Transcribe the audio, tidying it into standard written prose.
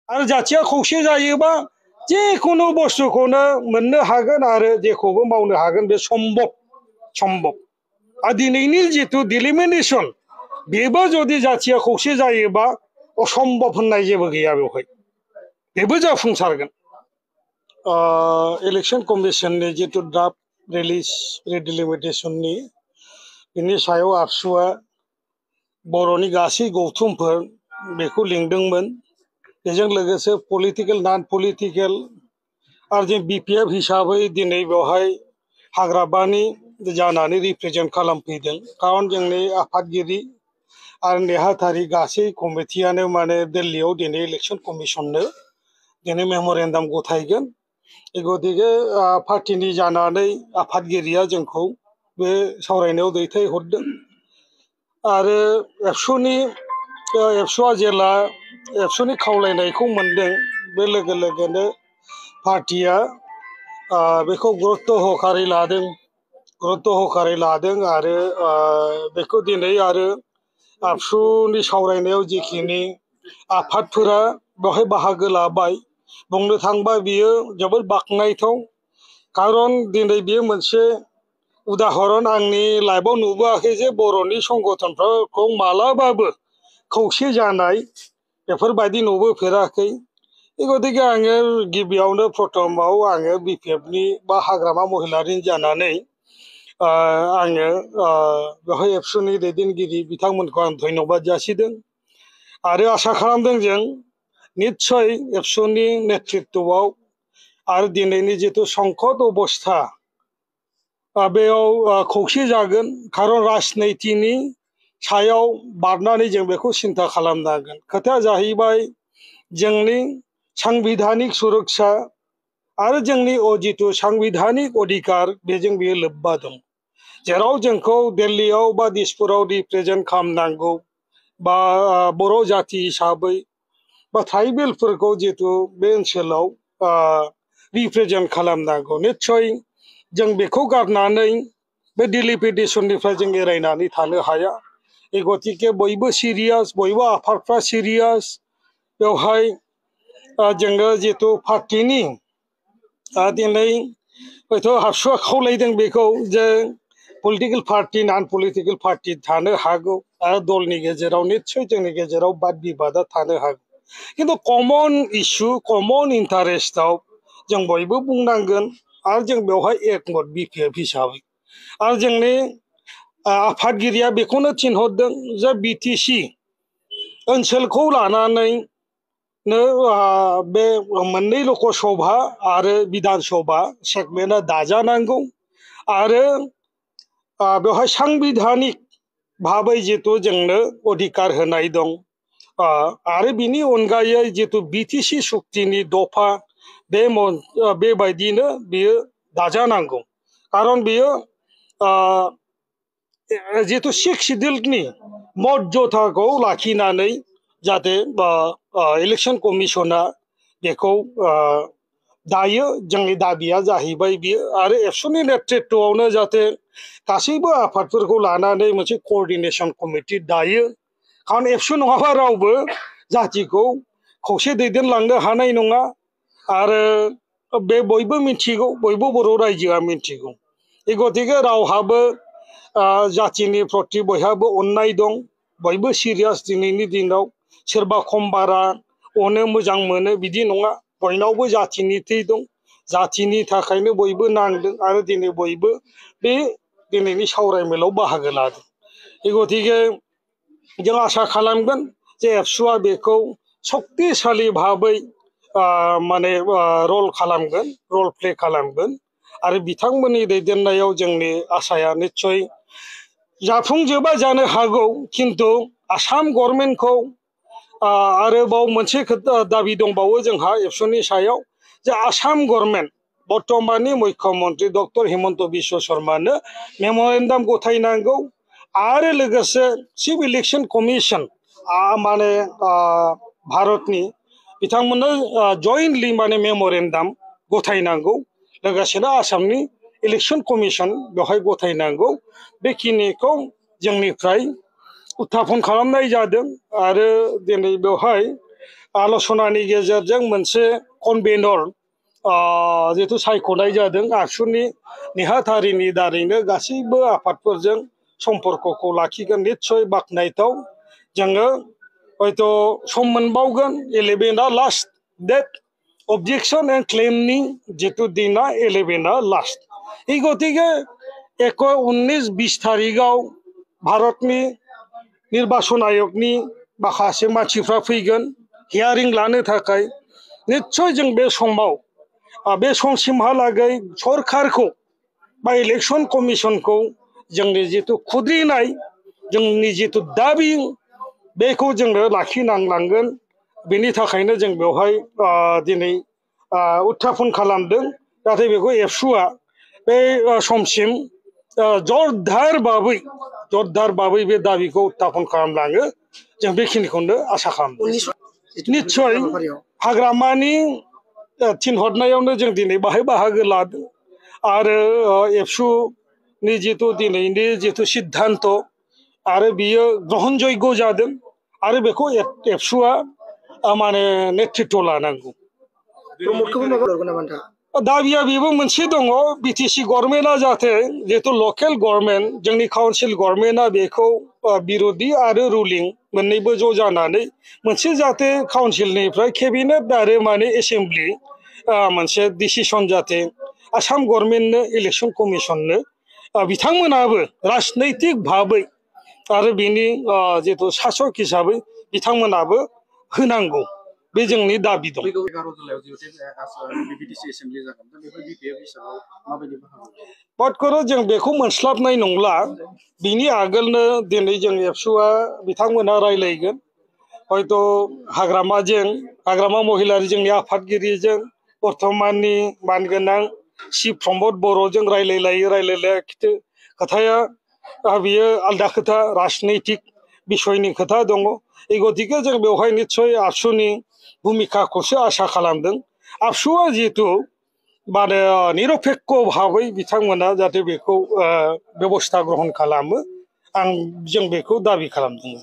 आरो जाथिया खौसे जायोबा जेखुनु बुस्थुखौनो मोननो हागोन आरो जेखौबो मावनो हागोन बे सम्भब आरो दिनैनि जिथु डिलिमिनेसन बेबो जुदि जाथिया खौसे जायोबा असम्भब होननाय जेबो गैया बेवहाय बेबो जाफुंसारगोन इलेक्शन कमिशननि जिथु ड्राफ्ट रिलिज रिडिलिमिटेसननि बिनि सायाव आबसुआ बर'नि गासै गौथुमफोर बेखौ लिंदोंमोन बेजों लोगोसे पलिटिकेल नन पलिटिकेल आरो जों बिपिएफ हिसाबै दिनै बेवहाय हाग्राबानि जानानै रिप्रेजेन्ट खालामफैदों खारन जोंनि आफादगिरि आरो नेहाथारि गासै कमिटियानो माने दिल्लीयाव दिनै इलेक्शन कमिशननो दिनै मेम'रेन्डाम गथायगोन गतिके पार्टिनि जानानै आफादगिरिया जोंखौ बे सावरायनायाव दैथायहरदों आरो एबसुआ जेला एबसुनि खावलायनायखौ मोनदों बे लोगो लोगोनो पार्टिया बेखौ गुरुत्त' होखारै लादों आरो बेखौ दिनै आरो आबसुनि सावरायनायाव जिखिनि आफादफोरा बेवहाय बाहागो लाबाय बुंनो थांबा बियो जोबोद बाख्नायथाव खारन दिनै बियो मोनसे उदाहरन आंनि लाइफआव नुबोआखै जे बर'नि संगठनफोरखौ मालाबाबो खौसे जानाय बेफोरबायदि नुबोफेराखै गतिके आङो गिबियावनो प्रथमाव आङो बिपिएफनि बा हाग्रामा महिलारिनि जानानै आङो बेवहाय एबसुनि दैदेनगिरि बिथांमोनखौ आं धन्यबाद जासिदों आरो आसा खालामदों जों निस्सय एबसुनि नेतृत्वआव आरो दिनैनि जिथु संकट अबस्था बेयाव खौसे जागोन खारन राजनितिनि सायाव बारनानै जों बेखौ सिन्था खालामनांगोन खोथाया जाहैबाय जोंनि सांबिधानिक सुरक्षा आरो जोंनि जिथु सांबिधानिक अधिकार बेजों बेयो लोब्बा दं जेराव जोंखौ दिल्लीयाव बा दिसपुराव रिप्रेजेन्ट खालामनांगौ बा बर' जाति हिसाबै बा ट्राइबेलफोरखौ जिथु बे ओनसोलाव रिप्रेजेन्ट खालामनांगौ निस्सय जों बेखौ गारनानै बे डिलिमिटेसननिफ्राय जों एरायनानै थानो हाया गतिके बयबो सिरियास बयबो आफादफ्रा सिरियास बेवहाय जोङो जिथु पार्टिनि दिनै हयथ' आबसुआ खावलायदों बेखौ जे पलिटिकेल पार्टि नन पलिटिकेल पार्टि थानो हागौ आरो दलनि गेजेराव निस्सय जोंनि गेजेराव बाद बिबादा थानो हागौ किन्तु कमन इस्यु कमन इन्टारेस्टआव जों बयबो बुंनांगोन आरो जों बेवहाय एकमत बिपिएफ हिसाबै आरो जोंनि आफादगिरिया बेखौनो थिनहरदों जे बिटिसि ओनसोलखौ लानानै बे मोननै लकसभा आरो बिधान सभा सेगमेन्टआ दाजानांगौ आरो बेवहाय सांबिधानिक भाबै जिथु जोंनो अधिकार होनाय दं आरो बिनि अनगायै जिथु बिटिसि सुक्तिनि दफा बेबायदिनो बियो दाजानांगौ खारन बियो जिथु सिक्स सिडिउलनि मर्यादाखौ लाखिनानै जाहाथे इलेक्शन कमिशना बेखौ दायो जोंनि दाबिया जाहैबाय बियो आरो एबसुनि नेतृत्वआवनो जाहाथे गासैबो आफादफोरखौ लानानै मोनसे क'अर्डिनेशन कमिटि दायो खारन एबसु नङाबा रावबो जातिखौ खौसे दैदेनलांनो हानाय नङा आरो बे बयबो मिथिगौ बयबो बर' रायजोआ मिथिगौ गतिके रावहाबो जातिनि प्रति बयहाबो अननाय दं बयबो सिरियास दिनैनि दिनाव सोरबा खम बारा अनो मोजां मोनो बिदि नङा बयनावबो जातिनि थै दं जातिनि थाखायनो बयबो नांदों आरो दिनै बयबो बे दिनैनि सावरायमेलाव बाहागो लादों गतिके जों आसा खालामगोन जे एबसुआ बेखौ सक्तिशालि भाबै माने रल प्ले खालामगोन आरो बिथांमोननि दैदेननायाव जोंनि आसाया निस्सय जाफुंजोबा जानो हागौ किन्तु आसाम गभर्नमेन्टखौ आरोबाव मोनसे दाबि दंबावो जोंहा एबसुनि सायाव जे आसाम गभर्नमेन्ट बर्तमाननि मुख्यमन्त्रि डक्टर हिमन्त बिश्व शर्मानो मेम'रेन्डाम गथायनांगौ आरो लोगोसे चिफ इलेक्शन कमिशन माने भारतनि बिथांमोननो जयेन्टलि माने मेम'रेन्डाम गथायनांगौ लोगोसेनो आसामनि इलेक्शन कमिशन बेवहाय गथायनांगौ बेखिनिखौ जोंनिफ्राय उत्थापन खालामनाय जादों आरो दिनै बेवहाय आल'सनानि गेजेरजों मोनसे कनभेनर जिहेतु सायख'नाय जादों आबसुनि नेहाथारिनि दारैनो गासैबो आफादफोरजों सम्पर्कखौ लाखिगोन निस्सय बाख्नायथाव जोङो हयथ' सम मोनबावगोन 11आ लास्ट डेट objection and claimनि जितु दिना 11आ लास्ट এই গতিকে 19-20 तारिखआव भारतनि निर्वाचन आयोगनि माखासे मानसिफ्रा फैगोन हियारिं लानो थाखाय निस्सय जों बे समाव बे समसिमहालागै सरकारखौ बा इलेक्शन कमिशनखौ जोंनि जितु खुद्रिनाय जोंनि जितु दाबि बेखौ जोङो लाखिनांलांगोन बेनि थाखायनो जों बेवहाय दिनै उत्थापन खालामदों जाहाथे बेखौ एबसुआ बे समसिम जरदार भाबै बे दाबिखौ उत्थापन खालामलाङो जों बेखिनिखौनो आसा खालामदों निस्सय हाग्रामानि थिनहरनायावनो जों दिनै बाहाय बाहागो लादों आरो एबसुनि जितु दिनैनि जितु सिद्धान्त आरो बियो ग्रहणजय्य जादों आरो बेखौ एबसुआ माने नेतृत्व लानांगौ दाबिया बेबो मोनसे दङ बिटिसि गभर्नमेन्टआ जाहाथे जिहेतु लकेल गभर्नमेन्ट जोंनि काउन्सिल गभर्नमेन्टआ बेखौ बिरोधि आरो रुलिं मोननैबो ज' जानानै मोनसे जाहाथे काउन्सिलनिफ्राय केबिनेट आरो माने एसेम्बलि मोनसे डिसिसन जाहाथे आसाम गभर्नमेन्टनो इलेक्शन कमिशननो बिथांमोनाबो राजनैतिक भाबै आरो बिनि जितु सासक हिसाबै बिथांमोनाबो होनांगौ बे जोंनि दाबि दं बाथखौ जों बेखौ मोनस्लाबनाय नंला बिनि आगोलनो दिनै जों एबसुआ बिथांमोना रायलायगोन हयथ' हाग्रामा महिलारि जोंनि आफादगिरिजों बर्थमाननि मानगोनां सि प्रमद बर'जों रायलायलाया खोथाया बियो आलदा खोथा राजनैतिक बिसयनि खोथा दङ এই गतिके जों बेवहाय निस्सय आबसुनि भूमिकाखौसो आसा खालामदों आबसुआ जिहेतु माने निरपेक्ष भाबै बिथांमोना जाहाथे बेखौ बेबस्था ग्रहण खालामो जों बेखौ दाबि खालामदों